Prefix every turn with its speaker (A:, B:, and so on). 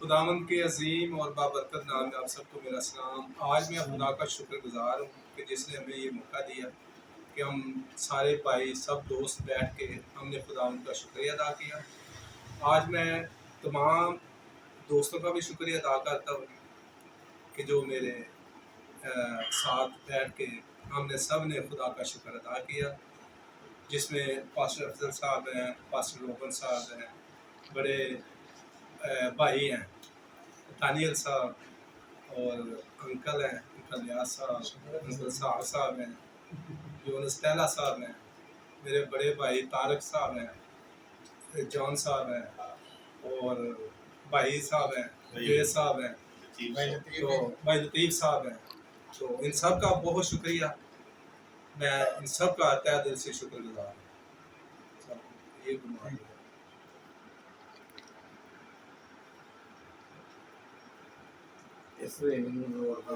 A: खुदावंद के अजीम और बाबरकत नाम में आप सबको मेरा सलाम। आज मैं खुदा का शुक्रगुजार हूँ कि जिसने हमें ये मौका दिया कि हम सारे भाई सब दोस्त बैठ के हमने खुदावंद का शुक्रिया अदा किया। आज मैं तमाम दोस्तों का भी शुक्रिया अदा करता हूँ कि जो मेरे साथ बैठ के हमने सब ने खुदा का शुक्र अदा किया, जिसमें पास्टर अफजल साहब हैं, पास्टर रोहन साहब हैं, बड़े भाई हैं दानियल साहब, और अंकल हैं अंकल यास साहब, अंकल साहब हैं, यूनुस टैला साहब हैं, मेरे बड़े भाई तारक साहब हैं, जॉन साहब हैं, और भाई साहब हैं, जय साहब हैं, तो भाई लतीफ़ साहब हैं। तो इन सब का बहुत शुक्रिया, मैं इन सब का तहे दिल से शुक्रगुजार हूँ। ये गुमान
B: It's raining over.